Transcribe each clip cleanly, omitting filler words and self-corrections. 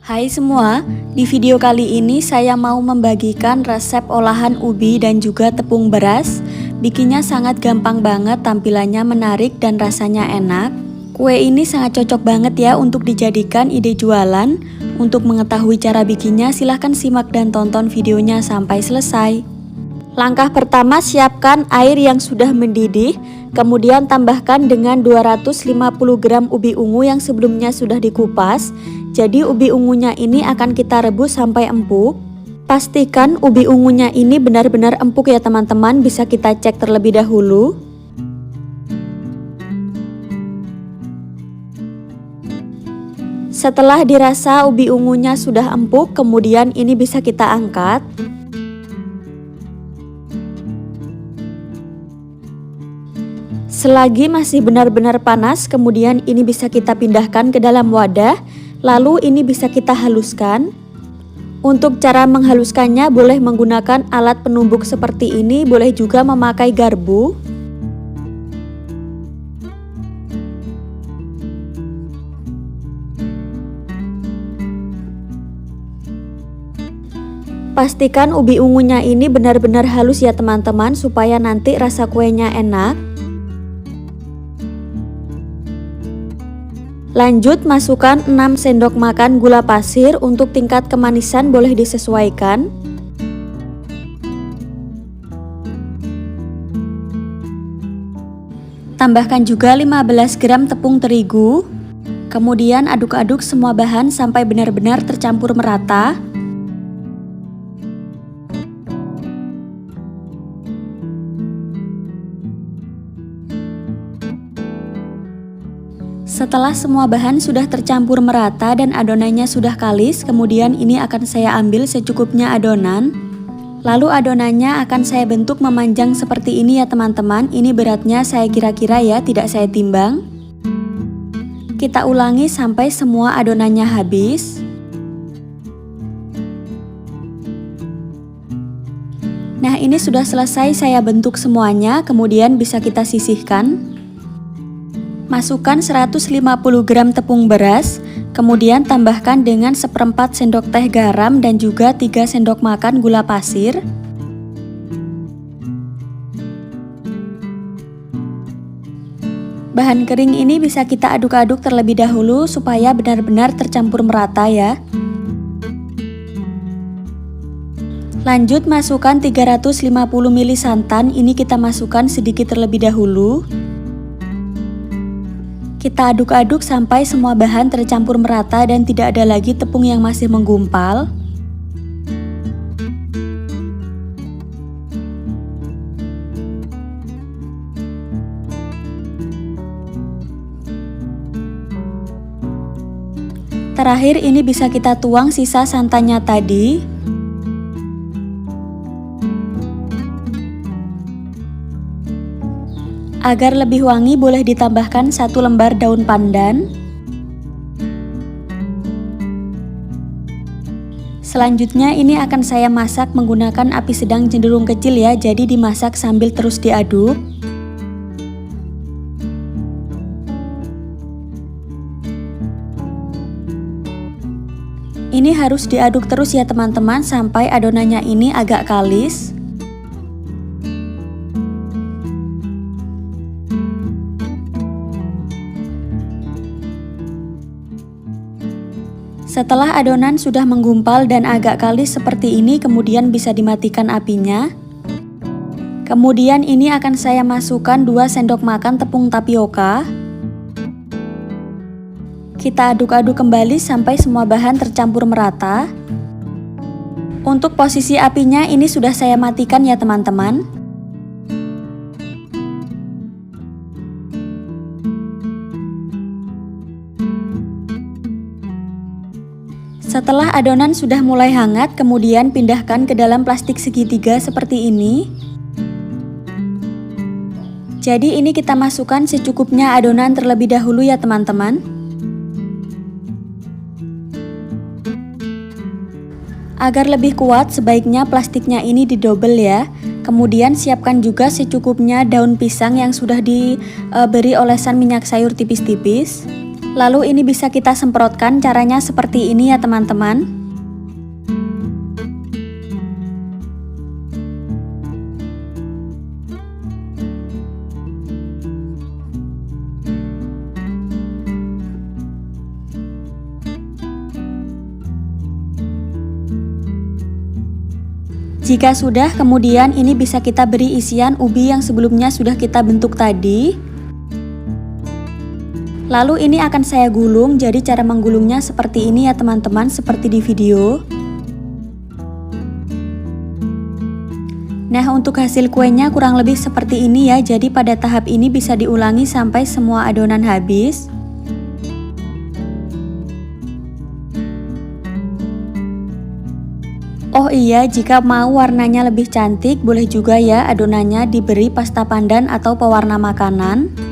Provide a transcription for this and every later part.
Hai semua, di video kali ini saya mau membagikan resep olahan ubi dan juga tepung beras. Bikinnya sangat gampang banget, tampilannya menarik dan rasanya enak. Kue ini sangat cocok banget ya untuk dijadikan ide jualan. Untuk mengetahui cara bikinnya silahkan simak dan tonton videonya sampai selesai. Langkah pertama, siapkan air yang sudah mendidih, kemudian tambahkan dengan 250 gram ubi ungu yang sebelumnya sudah dikupas. Jadi ubi ungunya ini akan kita rebus sampai empuk. Pastikan ubi ungunya ini benar-benar empuk ya teman-teman, bisa kita cek terlebih dahulu. Setelah dirasa ubi ungunya sudah empuk, kemudian ini bisa kita angkat. Selagi masih benar-benar panas, kemudian ini bisa kita pindahkan ke dalam wadah, lalu ini bisa kita haluskan. Untuk cara menghaluskannya boleh menggunakan alat penumbuk seperti ini, boleh juga memakai garpu. Pastikan ubi ungunya ini benar-benar halus ya teman-teman, supaya nanti rasa kuenya enak. Lanjut, masukkan 6 sendok makan gula pasir. Untuk tingkat kemanisan boleh disesuaikan. Tambahkan juga 15 gram tepung terigu. Kemudian aduk-aduk semua bahan sampai benar-benar tercampur merata. Setelah semua bahan sudah tercampur merata dan adonannya sudah kalis, kemudian ini akan saya ambil secukupnya adonan. Lalu adonannya akan saya bentuk memanjang seperti ini ya teman-teman. Ini beratnya saya kira-kira ya, tidak saya timbang. Kita ulangi sampai semua adonannya habis. Nah, ini sudah selesai saya bentuk semuanya, kemudian bisa kita sisihkan. Masukkan 150 gram tepung beras, kemudian tambahkan dengan 1/4 sendok teh garam dan juga 3 sendok makan gula pasir. Bahan kering ini bisa kita aduk-aduk terlebih dahulu supaya benar-benar tercampur merata ya. Lanjut, masukkan 350 ml santan, ini kita masukkan sedikit terlebih dahulu. Kita aduk-aduk sampai semua bahan tercampur merata dan tidak ada lagi tepung yang masih menggumpal. Terakhir ini bisa kita tuang sisa santannya tadi. Agar lebih wangi boleh ditambahkan 1 lembar daun pandan. Selanjutnya ini akan saya masak menggunakan api sedang cenderung kecil ya, jadi dimasak sambil terus diaduk. Ini harus diaduk terus ya teman-teman sampai adonannya ini agak kalis. Setelah adonan sudah menggumpal dan agak kalis seperti ini, kemudian bisa dimatikan apinya. Kemudian ini akan saya masukkan 2 sendok makan tepung tapioka. Kita aduk-aduk kembali sampai semua bahan tercampur merata. Untuk posisi apinya ini sudah saya matikan ya teman-teman. Setelah adonan sudah mulai hangat, kemudian pindahkan ke dalam plastik segitiga seperti ini. Jadi ini kita masukkan secukupnya adonan terlebih dahulu ya teman-teman. Agar lebih kuat, sebaiknya plastiknya ini didobel ya. Kemudian siapkan juga secukupnya daun pisang yang sudah diberi olesan minyak sayur tipis-tipis. Lalu ini bisa kita semprotkan, caranya seperti ini ya teman-teman. Jika sudah, kemudian ini bisa kita beri isian ubi yang sebelumnya sudah kita bentuk tadi. Lalu ini akan saya gulung, jadi cara menggulungnya seperti ini ya teman-teman, seperti di video. Nah, untuk hasil kuenya kurang lebih seperti ini ya, jadi pada tahap ini bisa diulangi sampai semua adonan habis. Oh iya, jika mau warnanya lebih cantik, boleh juga ya adonannya diberi pasta pandan atau pewarna makanan.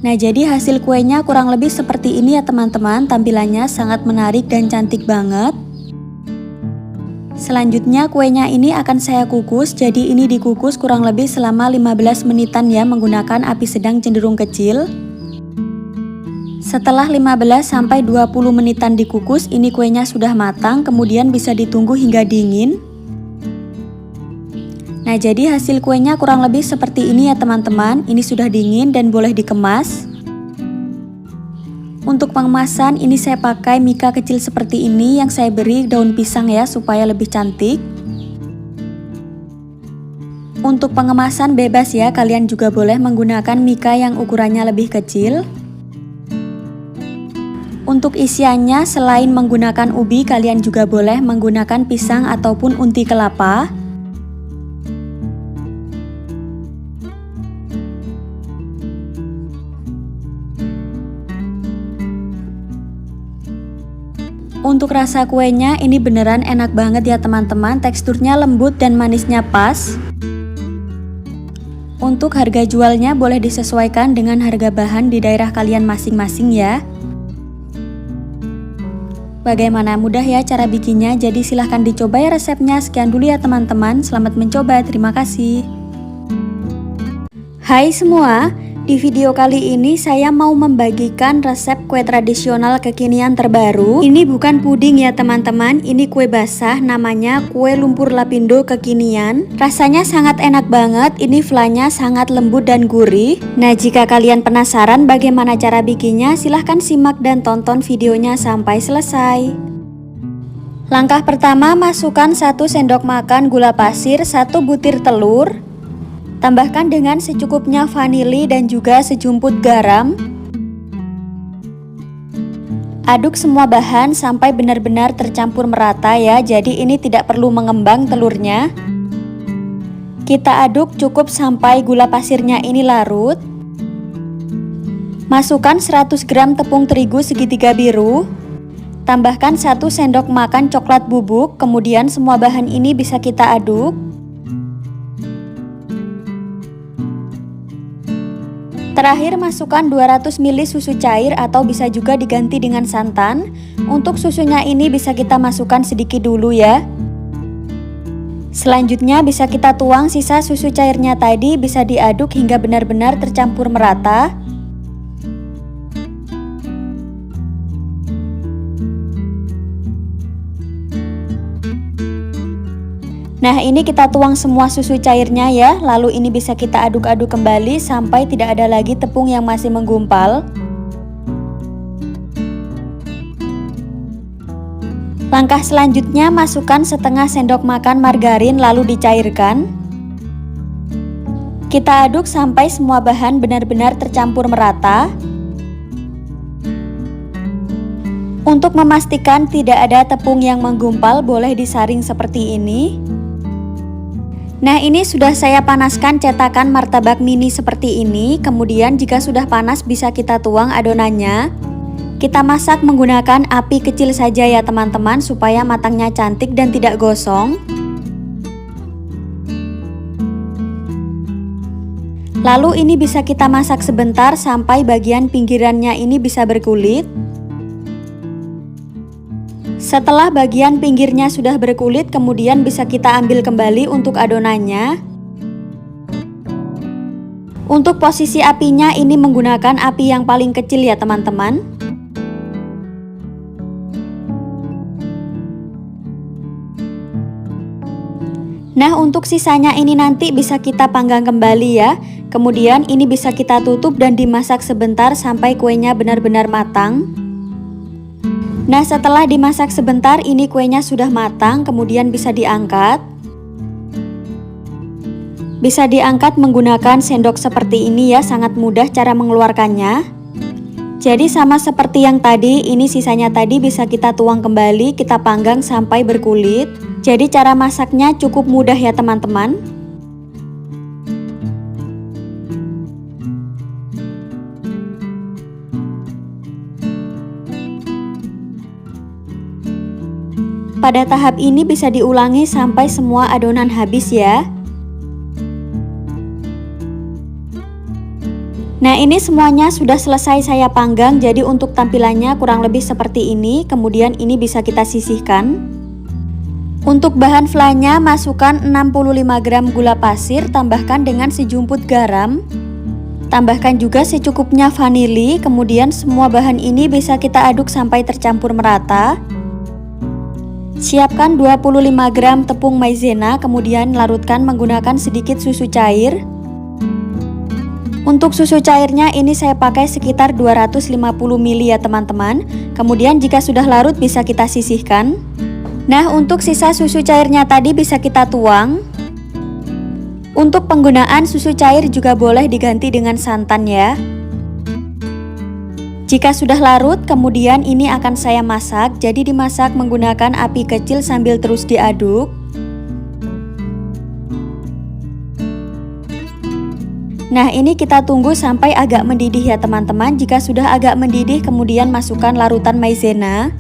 Nah, jadi hasil kuenya kurang lebih seperti ini ya teman-teman, tampilannya sangat menarik dan cantik banget. Selanjutnya kuenya ini akan saya kukus, jadi ini dikukus kurang lebih selama 15 menitan ya menggunakan api sedang cenderung kecil. Setelah 15-20 menitan dikukus, ini kuenya sudah matang, kemudian bisa ditunggu hingga dingin. Nah, jadi hasil kuenya kurang lebih seperti ini ya teman-teman. Ini sudah dingin dan boleh dikemas. Untuk pengemasan ini saya pakai mika kecil seperti ini yang saya beri daun pisang ya, supaya lebih cantik. Untuk pengemasan bebas ya, kalian juga boleh menggunakan mika yang ukurannya lebih kecil. Untuk isiannya selain menggunakan ubi, kalian juga boleh menggunakan pisang ataupun unti kelapa. Untuk rasa kuenya ini beneran enak banget ya teman-teman, teksturnya lembut dan manisnya pas. Untuk harga jualnya boleh disesuaikan dengan harga bahan di daerah kalian masing-masing ya. Bagaimana, mudah ya cara bikinnya, jadi silahkan dicoba ya resepnya. Sekian dulu ya teman-teman, selamat mencoba, terima kasih. Hai semua, di video kali ini saya mau membagikan resep kue tradisional kekinian terbaru. Ini bukan puding ya teman-teman, ini kue basah, namanya kue lumpur lapindo kekinian. Rasanya sangat enak banget, ini flanya sangat lembut dan gurih. Nah, jika kalian penasaran bagaimana cara bikinnya, silahkan simak dan tonton videonya sampai selesai. Langkah pertama, masukkan 1 sendok makan gula pasir, 1 butir telur. Tambahkan dengan secukupnya vanili dan juga sejumput garam. Aduk semua bahan sampai benar-benar tercampur merata ya, jadi ini tidak perlu mengembang telurnya. Kita aduk cukup sampai gula pasirnya ini larut. Masukkan 100 gram tepung terigu segitiga biru. Tambahkan 1 sendok makan coklat bubuk, kemudian semua bahan ini bisa kita aduk. Terakhir masukkan 200 ml susu cair atau bisa juga diganti dengan santan. Untuk susunya ini bisa kita masukkan sedikit dulu ya. Selanjutnya bisa kita tuang sisa susu cairnya tadi, bisa diaduk hingga benar-benar tercampur merata. Nah, ini kita tuang semua susu cairnya ya, lalu ini bisa kita aduk-aduk kembali sampai tidak ada lagi tepung yang masih menggumpal. Langkah selanjutnya, masukkan setengah sendok makan margarin lalu dicairkan. Kita aduk sampai semua bahan benar-benar tercampur merata. Untuk memastikan tidak ada tepung yang menggumpal, boleh disaring seperti ini. Nah, ini sudah saya panaskan cetakan martabak mini seperti ini. Kemudian jika sudah panas bisa kita tuang adonannya. Kita masak menggunakan api kecil saja ya teman-teman, supaya matangnya cantik dan tidak gosong. Lalu ini bisa kita masak sebentar sampai bagian pinggirannya ini bisa berkulit. Setelah bagian pinggirnya sudah berkulit, kemudian bisa kita ambil kembali untuk adonannya. Untuk posisi apinya ini menggunakan api yang paling kecil ya teman-teman. Nah, untuk sisanya ini nanti bisa kita panggang kembali ya. Kemudian ini bisa kita tutup dan dimasak sebentar sampai kuenya benar-benar matang. Nah, setelah dimasak sebentar ini kuenya sudah matang, kemudian bisa diangkat. Bisa diangkat menggunakan sendok seperti ini ya, sangat mudah cara mengeluarkannya. Jadi sama seperti yang tadi, ini sisanya tadi bisa kita tuang kembali, kita panggang sampai berkulit. Jadi cara masaknya cukup mudah ya teman-teman. Pada tahap ini bisa diulangi sampai semua adonan habis ya. Nah, ini semuanya sudah selesai saya panggang, jadi untuk tampilannya kurang lebih seperti ini. Kemudian ini bisa kita sisihkan. Untuk bahan flanya masukkan 65 gram gula pasir, tambahkan dengan sejumput garam. Tambahkan juga secukupnya vanili, kemudian semua bahan ini bisa kita aduk sampai tercampur merata. Siapkan 25 gram tepung maizena, kemudian larutkan menggunakan sedikit susu cair. Untuk susu cairnya ini saya pakai sekitar 250 ml ya teman-teman. Kemudian jika sudah larut bisa kita sisihkan. Nah, untuk sisa susu cairnya tadi bisa kita tuang. Untuk penggunaan susu cair juga boleh diganti dengan santan ya. Jika sudah larut, kemudian ini akan saya masak. Jadi dimasak menggunakan api kecil sambil terus diaduk. Nah, ini kita tunggu sampai agak mendidih ya teman-teman. Jika sudah agak mendidih, kemudian masukkan larutan maizena.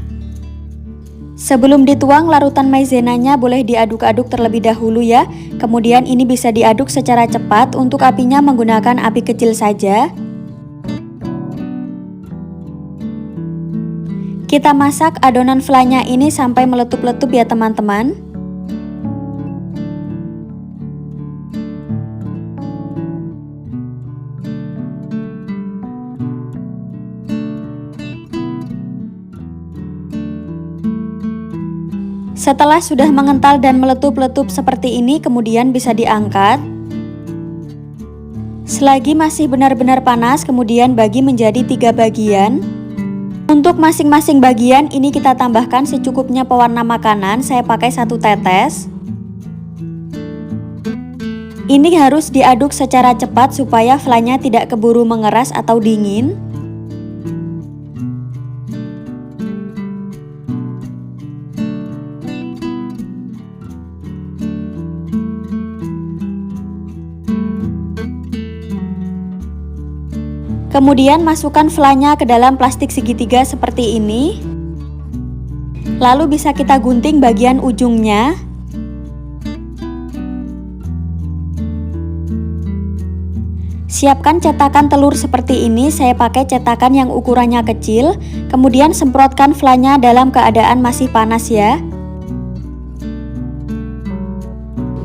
Sebelum dituang larutan maizenanya boleh diaduk-aduk terlebih dahulu ya. Kemudian ini bisa diaduk secara cepat, untuk apinya menggunakan api kecil saja. Kita masak adonan flanya ini sampai meletup-letup ya teman-teman. Setelah sudah mengental dan meletup-letup seperti ini, kemudian bisa diangkat. Selagi masih benar-benar panas, kemudian bagi menjadi 3 bagian. Untuk masing-masing bagian ini kita tambahkan secukupnya pewarna makanan, saya pakai 1 tetes. Ini harus diaduk secara cepat supaya flanya tidak keburu mengeras atau dingin. Kemudian masukkan flanya ke dalam plastik segitiga seperti ini. Lalu bisa kita gunting bagian ujungnya. Siapkan cetakan telur seperti ini, saya pakai cetakan yang ukurannya kecil. Kemudian semprotkan flanya dalam keadaan masih panas ya.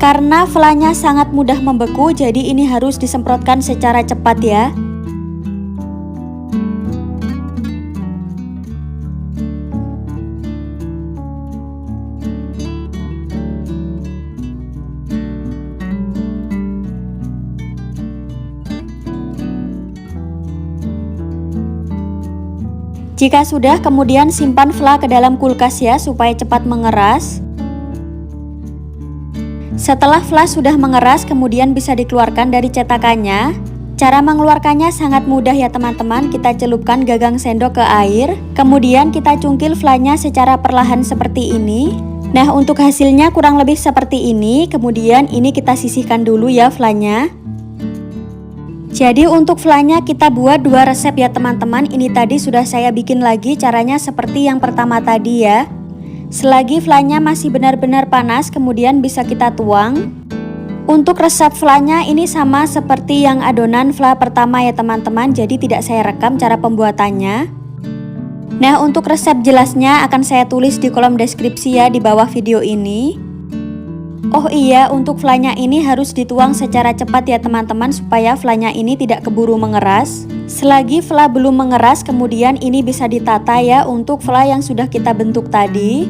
Karena flanya sangat mudah membeku, jadi ini harus disemprotkan secara cepat ya. Jika sudah, kemudian simpan fla ke dalam kulkas ya, supaya cepat mengeras. Setelah fla sudah mengeras, kemudian bisa dikeluarkan dari cetakannya. Cara mengeluarkannya sangat mudah ya teman-teman. Kita celupkan gagang sendok ke air, kemudian kita cungkil flanya secara perlahan seperti ini. Nah, untuk hasilnya kurang lebih seperti ini. Kemudian ini kita sisihkan dulu ya flanya. Jadi untuk flanya kita buat 2 resep ya teman-teman. Ini tadi sudah saya bikin lagi, caranya seperti yang pertama tadi ya. Selagi flanya masih benar-benar panas, kemudian bisa kita tuang. Untuk resep flanya ini sama seperti yang adonan fla pertama ya teman-teman. Jadi tidak saya rekam cara pembuatannya. Nah, untuk resep jelasnya akan saya tulis di kolom deskripsi ya di bawah video ini. Oh iya, untuk flanya ini harus dituang secara cepat ya teman-teman supaya flanya ini tidak keburu mengeras. Selagi fla belum mengeras, kemudian ini bisa ditata ya untuk fla yang sudah kita bentuk tadi.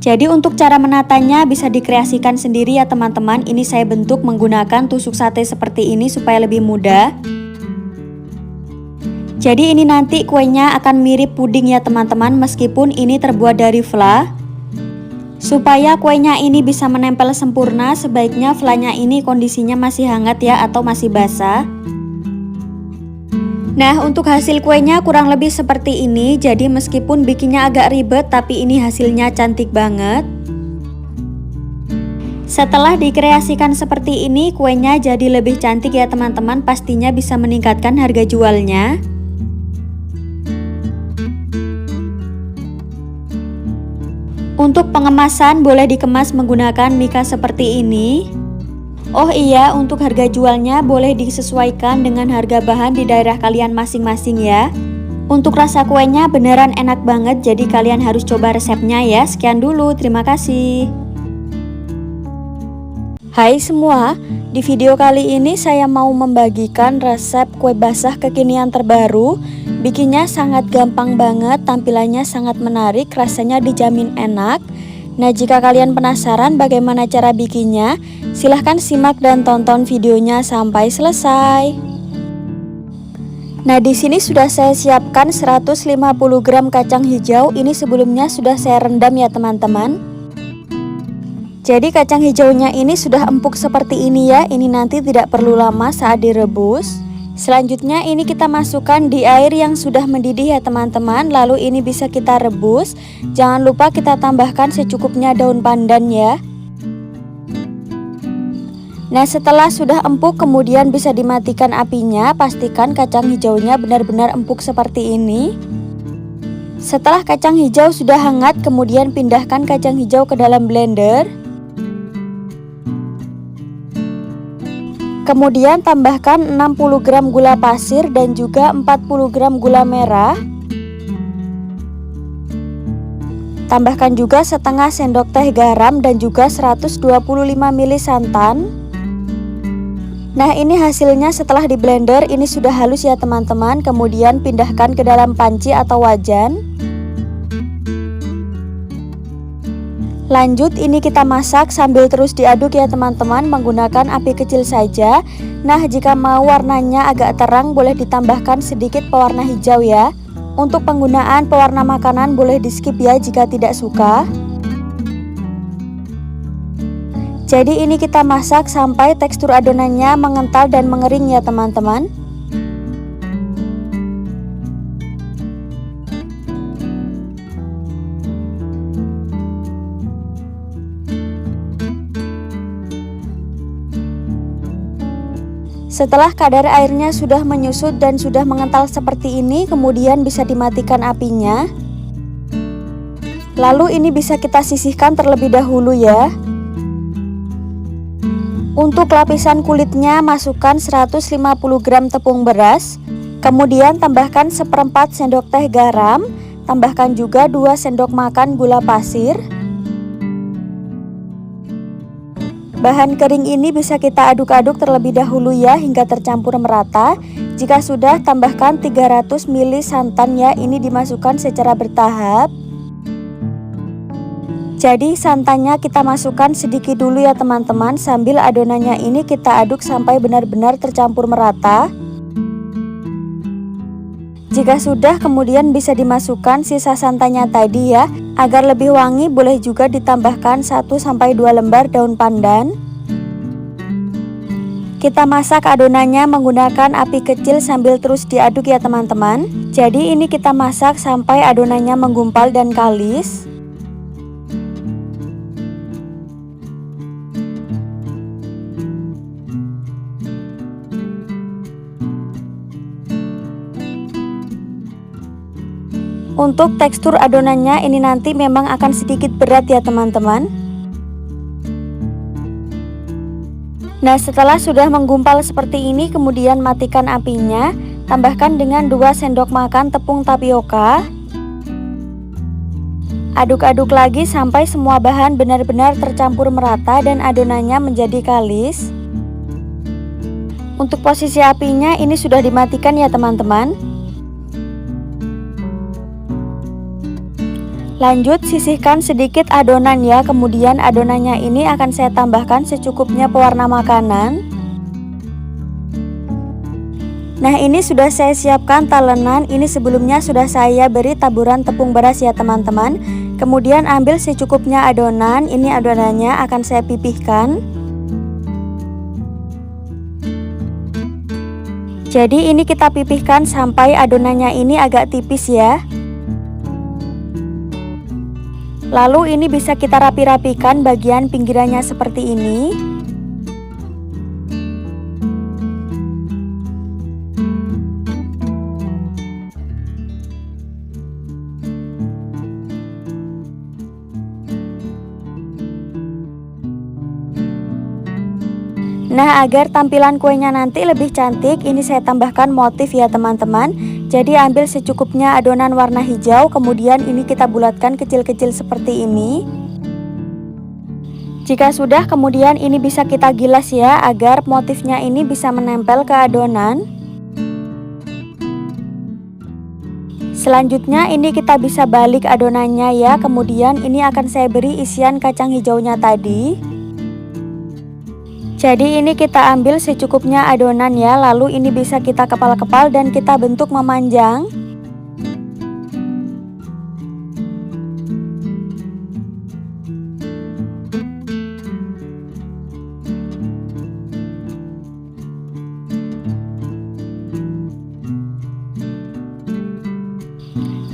Jadi untuk cara menatanya bisa dikreasikan sendiri ya teman-teman. Ini saya bentuk menggunakan tusuk sate seperti ini supaya lebih mudah. Jadi ini nanti kuenya akan mirip puding ya teman-teman, meskipun ini terbuat dari fla. Supaya kuenya ini bisa menempel sempurna, sebaiknya flanya ini kondisinya masih hangat ya atau masih basah. Nah, untuk hasil kuenya kurang lebih seperti ini. Jadi meskipun bikinnya agak ribet, tapi ini hasilnya cantik banget. Setelah dikreasikan seperti ini, kuenya jadi lebih cantik ya teman-teman. Pastinya bisa meningkatkan harga jualnya. Untuk pengemasan boleh dikemas menggunakan mika seperti ini. Oh iya, untuk harga jualnya boleh disesuaikan dengan harga bahan di daerah kalian masing-masing ya. Untuk rasa kuenya beneran enak banget, jadi kalian harus coba resepnya ya. Sekian dulu, terima kasih. Hai semua, di video kali ini saya mau membagikan resep kue basah kekinian terbaru. Bikinnya sangat gampang banget, tampilannya sangat menarik, rasanya dijamin enak. Nah, jika kalian penasaran bagaimana cara bikinnya, silahkan simak dan tonton videonya sampai selesai. Nah, di sini sudah saya siapkan 150 gram kacang hijau. Ini sebelumnya sudah saya rendam ya teman-teman. Jadi kacang hijaunya ini sudah empuk seperti ini ya. Ini nanti tidak perlu lama saat direbus. Selanjutnya ini kita masukkan di air yang sudah mendidih ya teman-teman. Lalu ini bisa kita rebus. Jangan lupa kita tambahkan secukupnya daun pandan ya. Nah, setelah sudah empuk kemudian bisa dimatikan apinya. Pastikan kacang hijaunya benar-benar empuk seperti ini. Setelah kacang hijau sudah hangat, kemudian pindahkan kacang hijau ke dalam blender. Kemudian tambahkan 60 gram gula pasir dan juga 40 gram gula merah. Tambahkan juga setengah sendok teh garam dan juga 125 ml santan. Nah, ini hasilnya setelah di blender ini sudah halus ya teman-teman. Kemudian pindahkan ke dalam panci atau wajan. Lanjut ini kita masak sambil terus diaduk ya teman-teman, menggunakan api kecil saja. Nah, jika mau warnanya agak terang boleh ditambahkan sedikit pewarna hijau ya. Untuk penggunaan pewarna makanan boleh di skip ya jika tidak suka. Jadi ini kita masak sampai tekstur adonannya mengental dan mengering ya teman-teman. Setelah kadar airnya sudah menyusut dan sudah mengental seperti ini, kemudian bisa dimatikan apinya. Lalu ini bisa kita sisihkan terlebih dahulu ya. Untuk lapisan kulitnya masukkan 150 gram tepung beras. Kemudian tambahkan seperempat sendok teh garam. Tambahkan juga 2 sendok makan gula pasir. Bahan kering ini bisa kita aduk-aduk terlebih dahulu ya hingga tercampur merata. Jika sudah, tambahkan 300 ml santan ya, ini dimasukkan secara bertahap. Jadi santannya kita masukkan sedikit dulu ya teman-teman, sambil adonannya ini kita aduk sampai benar-benar tercampur merata. Jika sudah, kemudian bisa dimasukkan sisa santannya tadi ya. Agar lebih wangi boleh juga ditambahkan 1-2 lembar daun pandan. Kita masak adonannya menggunakan api kecil sambil terus diaduk ya teman-teman. Jadi ini kita masak sampai adonannya menggumpal dan kalis. Untuk tekstur adonannya ini nanti memang akan sedikit berat ya teman-teman. Nah, setelah sudah menggumpal seperti ini, kemudian matikan apinya. Tambahkan dengan 2 sendok makan tepung tapioka. Aduk-aduk lagi sampai semua bahan benar-benar tercampur merata dan adonannya menjadi kalis. Untuk posisi apinya ini sudah dimatikan ya teman-teman. Lanjut sisihkan sedikit adonan ya, kemudian adonannya ini akan saya tambahkan secukupnya pewarna makanan. Nah, ini sudah saya siapkan talenan, ini sebelumnya sudah saya beri taburan tepung beras ya teman-teman. Kemudian ambil secukupnya adonan, ini adonannya akan saya pipihkan. Jadi ini kita pipihkan sampai adonannya ini agak tipis ya. Lalu ini bisa kita rapi-rapikan bagian pinggirannya seperti ini. Nah, agar tampilan kuenya nanti lebih cantik, ini saya tambahkan motif ya teman-teman. Jadi ambil secukupnya adonan warna hijau, kemudian ini kita bulatkan kecil-kecil seperti ini. Jika sudah, kemudian ini bisa kita gilas ya, agar motifnya ini bisa menempel ke adonan. Selanjutnya ini kita bisa balik adonannya ya, kemudian ini akan saya beri isian kacang hijaunya tadi. Jadi ini kita ambil secukupnya adonan ya, lalu ini bisa kita kepal-kepal dan kita bentuk memanjang.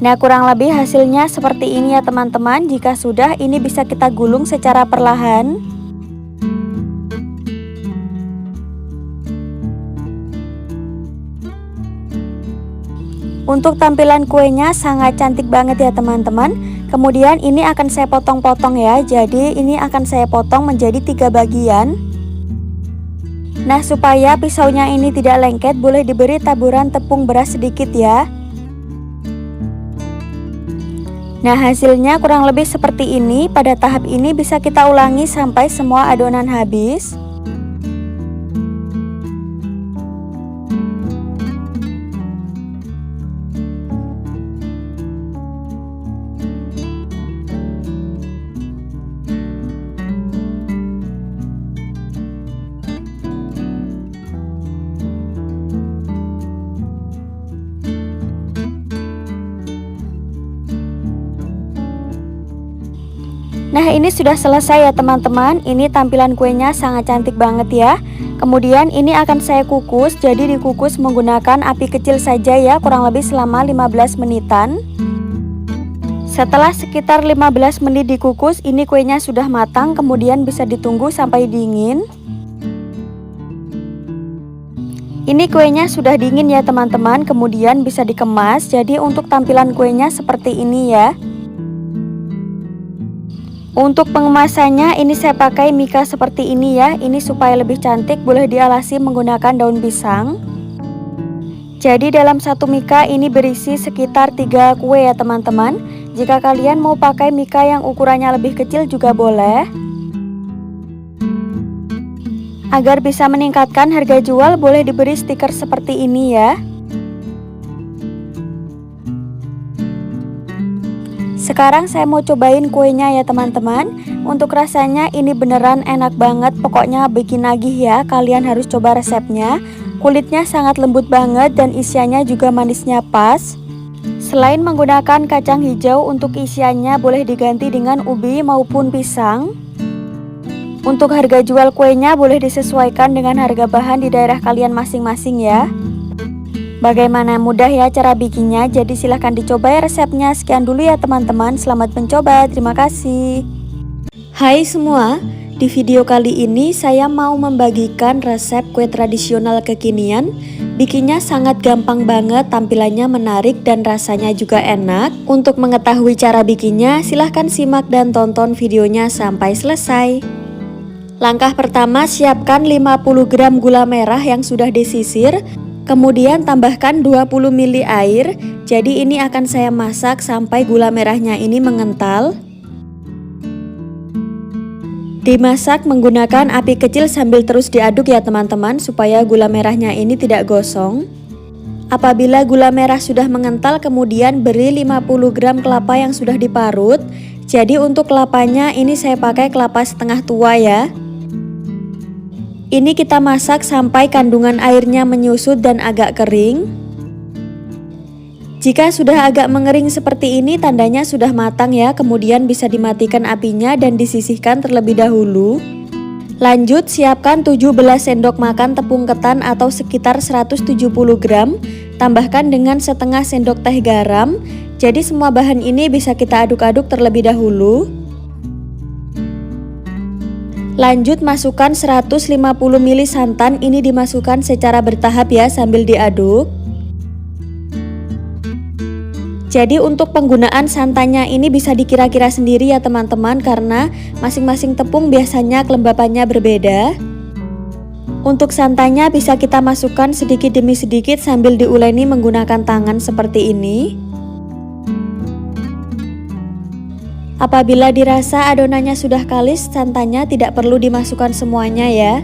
Nah, kurang lebih hasilnya seperti ini ya teman-teman. Jika sudah, ini bisa kita gulung secara perlahan. Untuk tampilan kuenya sangat cantik banget ya teman-teman. Kemudian ini akan saya potong-potong ya. Jadi ini akan saya potong menjadi 3 bagian. Nah, supaya pisaunya ini tidak lengket, boleh diberi taburan tepung beras sedikit ya. Nah, hasilnya kurang lebih seperti ini. Pada tahap ini bisa kita ulangi sampai semua adonan habis. Nah, ini sudah selesai ya teman-teman. Ini tampilan kuenya sangat cantik banget ya. Kemudian ini akan saya kukus. Jadi dikukus menggunakan api kecil saja ya, kurang lebih selama 15 menitan. Setelah sekitar 15 menit dikukus, ini kuenya sudah matang. Kemudian bisa ditunggu sampai dingin. Ini kuenya sudah dingin ya teman-teman. Kemudian bisa dikemas. Jadi untuk tampilan kuenya seperti ini ya. Untuk pengemasannya ini saya pakai mika seperti ini ya. Ini supaya lebih cantik, boleh dialasi menggunakan daun pisang. Jadi dalam satu mika ini berisi sekitar 3 kue ya teman-teman. Jika kalian mau pakai mika yang ukurannya lebih kecil juga boleh. Agar bisa meningkatkan harga jual, boleh diberi stiker seperti ini ya. Sekarang saya mau cobain kuenya ya teman-teman. Untuk rasanya ini beneran enak banget. Pokoknya bikin nagih ya. Kalian harus coba resepnya. Kulitnya sangat lembut banget dan isiannya juga manisnya pas. Selain menggunakan kacang hijau, untuk isiannya boleh diganti dengan ubi maupun pisang. Untuk harga jual kuenya boleh disesuaikan dengan harga bahan di daerah kalian masing-masing ya. Bagaimana, mudah ya cara bikinnya, jadi silahkan dicoba ya resepnya. Sekian dulu ya teman-teman, selamat mencoba, terima kasih. Hai semua, di video kali ini saya mau membagikan resep kue tradisional kekinian. Bikinnya sangat gampang banget, tampilannya menarik dan rasanya juga enak. Untuk mengetahui cara bikinnya, silahkan simak dan tonton videonya sampai selesai. Langkah pertama, siapkan 50 gram gula merah yang sudah disisir. Kemudian tambahkan 20 ml air. Jadi ini akan saya masak sampai gula merahnya ini mengental. Dimasak menggunakan api kecil sambil terus diaduk ya teman-teman, supaya gula merahnya ini tidak gosong. Apabila gula merah sudah mengental, kemudian beri 50 gram kelapa yang sudah diparut. Jadi untuk kelapanya ini saya pakai kelapa setengah tua ya. Ini kita masak sampai kandungan airnya menyusut dan agak kering. Jika sudah agak mengering seperti ini, tandanya sudah matang ya. Kemudian bisa dimatikan apinya dan disisihkan terlebih dahulu. Lanjut, siapkan 17 sendok makan tepung ketan atau sekitar 170 gram. Tambahkan dengan setengah sendok teh garam. Jadi semua bahan ini bisa kita aduk-aduk terlebih dahulu. Lanjut, masukkan 150 ml santan. Ini dimasukkan secara bertahap ya, sambil diaduk. Jadi untuk penggunaan santannya ini bisa dikira-kira sendiri ya teman-teman, karena masing-masing tepung biasanya kelembapannya berbeda. Untuk santannya bisa kita masukkan sedikit demi sedikit sambil diuleni menggunakan tangan seperti ini. Apabila dirasa adonannya sudah kalis, santannya tidak perlu dimasukkan semuanya ya.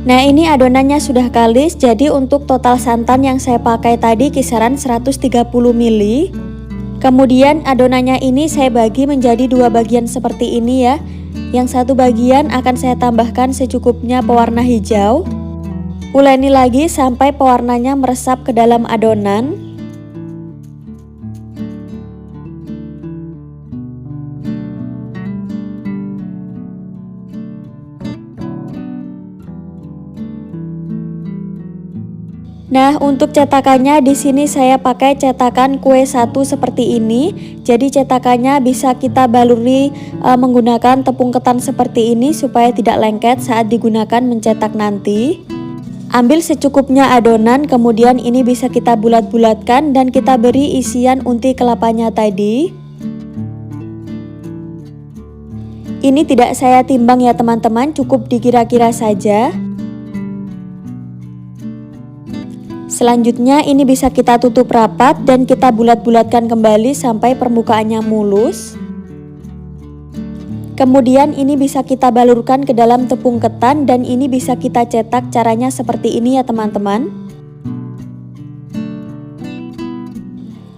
Nah, ini adonannya sudah kalis, jadi untuk total santan yang saya pakai tadi kisaran 130 ml. Kemudian adonannya ini saya bagi menjadi dua bagian seperti ini ya. Yang satu bagian akan saya tambahkan secukupnya pewarna hijau. Uleni lagi sampai pewarnanya meresap ke dalam adonan. Nah, untuk cetakannya di sini saya pakai cetakan kue 1 seperti ini. Jadi cetakannya bisa kita baluri menggunakan tepung ketan seperti ini supaya tidak lengket saat digunakan mencetak nanti. Ambil secukupnya adonan, kemudian ini bisa kita bulat-bulatkan dan kita beri isian unti kelapanya tadi. Ini tidak saya timbang ya teman-teman, cukup dikira-kira saja. Selanjutnya ini bisa kita tutup rapat dan kita bulat-bulatkan kembali sampai permukaannya mulus. Kemudian ini bisa kita balurkan ke dalam tepung ketan dan ini bisa kita cetak. Caranya seperti ini ya teman-teman.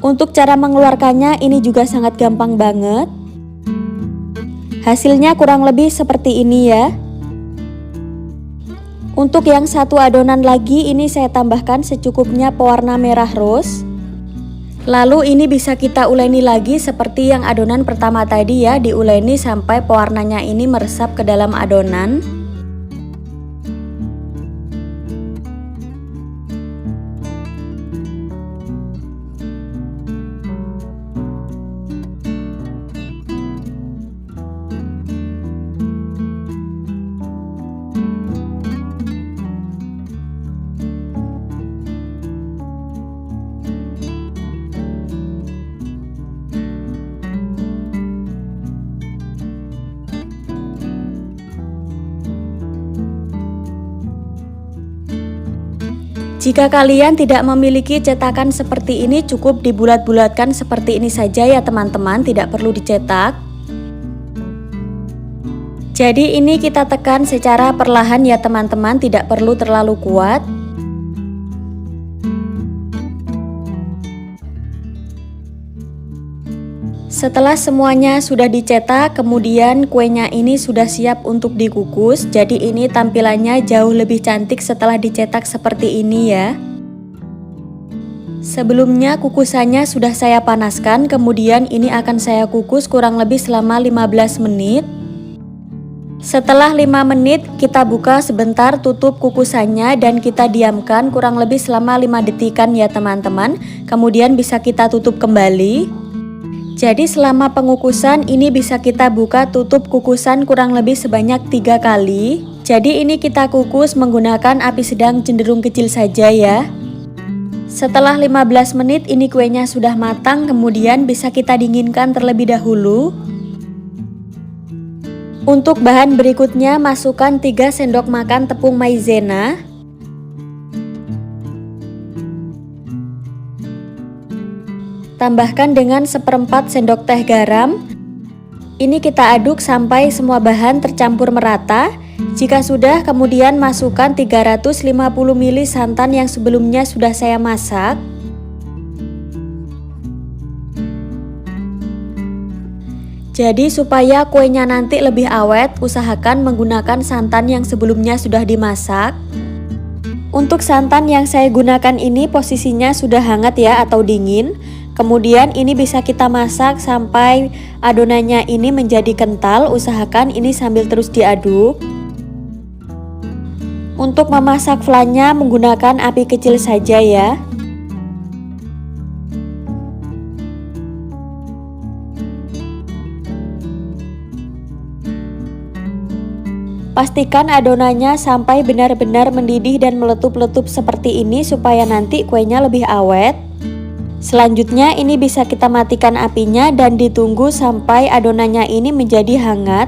Untuk cara mengeluarkannya ini juga sangat gampang banget. Hasilnya kurang lebih seperti ini ya. Untuk yang satu adonan lagi ini saya tambahkan secukupnya pewarna merah rose. Lalu ini bisa kita uleni lagi seperti yang adonan pertama tadi ya, diuleni sampai pewarnanya ini meresap ke dalam adonan. Jika kalian tidak memiliki cetakan seperti ini, cukup dibulat-bulatkan seperti ini saja ya teman-teman, tidak perlu dicetak. Jadi ini kita tekan secara perlahan ya teman-teman, tidak perlu terlalu kuat. Setelah semuanya sudah dicetak, kemudian kuenya ini sudah siap untuk dikukus. Jadi ini tampilannya jauh lebih cantik setelah dicetak seperti ini ya. Sebelumnya kukusannya sudah saya panaskan, kemudian ini akan saya kukus kurang lebih selama 15 menit. Setelah 5 menit kita buka sebentar, tutup kukusannya dan kita diamkan kurang lebih selama 5 detikan ya teman-teman. Kemudian bisa kita tutup kembali. Jadi selama pengukusan ini bisa kita buka tutup kukusan kurang lebih sebanyak 3 kali. Jadi ini kita kukus menggunakan api sedang cenderung kecil saja ya. Setelah 15 menit ini kuenya sudah matang, kemudian bisa kita dinginkan terlebih dahulu. Untuk bahan berikutnya masukkan 3 sendok makan tepung maizena. Tambahkan dengan 1/4 sendok teh garam. Ini kita aduk sampai semua bahan tercampur merata. Jika sudah, kemudian masukkan 350 ml santan yang sebelumnya sudah saya masak. Jadi supaya kuenya nanti lebih awet, usahakan menggunakan santan yang sebelumnya sudah dimasak. Untuk santan yang saya gunakan ini posisinya sudah hangat ya atau dingin. Kemudian ini bisa kita masak sampai adonannya ini menjadi kental, usahakan ini sambil terus diaduk. Untuk memasak flannya menggunakan api kecil saja ya. Pastikan adonannya sampai benar-benar mendidih dan meletup-letup seperti ini supaya nanti kuenya lebih awet. Selanjutnya ini bisa kita matikan apinya dan ditunggu sampai adonannya ini menjadi hangat.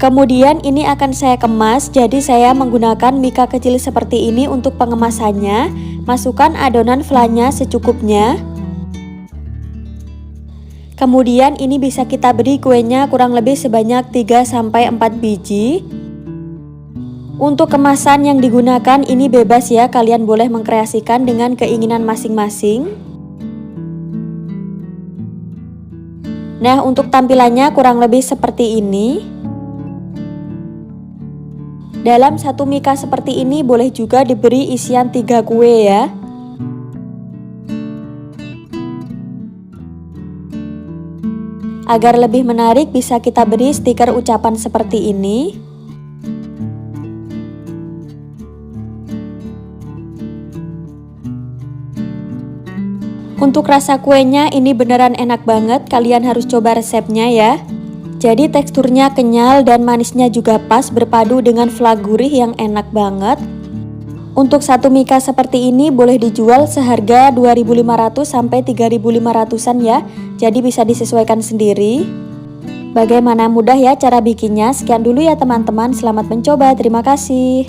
Kemudian ini akan saya kemas, jadi saya menggunakan mika kecil seperti ini untuk pengemasannya. Masukkan adonan flannya secukupnya. Kemudian ini bisa kita beri kuenya kurang lebih sebanyak 3-4 biji. Untuk kemasan yang digunakan ini bebas ya, kalian boleh mengkreasikan dengan keinginan masing-masing. Nah, untuk tampilannya kurang lebih seperti ini. Dalam satu mika seperti ini boleh juga diberi isian 3 kue ya. Agar lebih menarik bisa kita beri stiker ucapan seperti ini. Untuk rasa kuenya ini beneran enak banget, kalian harus coba resepnya ya. Jadi teksturnya kenyal dan manisnya juga pas, berpadu dengan flan gurih yang enak banget. Untuk satu mika seperti ini boleh dijual seharga 2.500 sampai 3.500-an ya. Jadi bisa disesuaikan sendiri. Bagaimana mudah ya cara bikinnya? Sekian dulu ya teman-teman, selamat mencoba, terima kasih.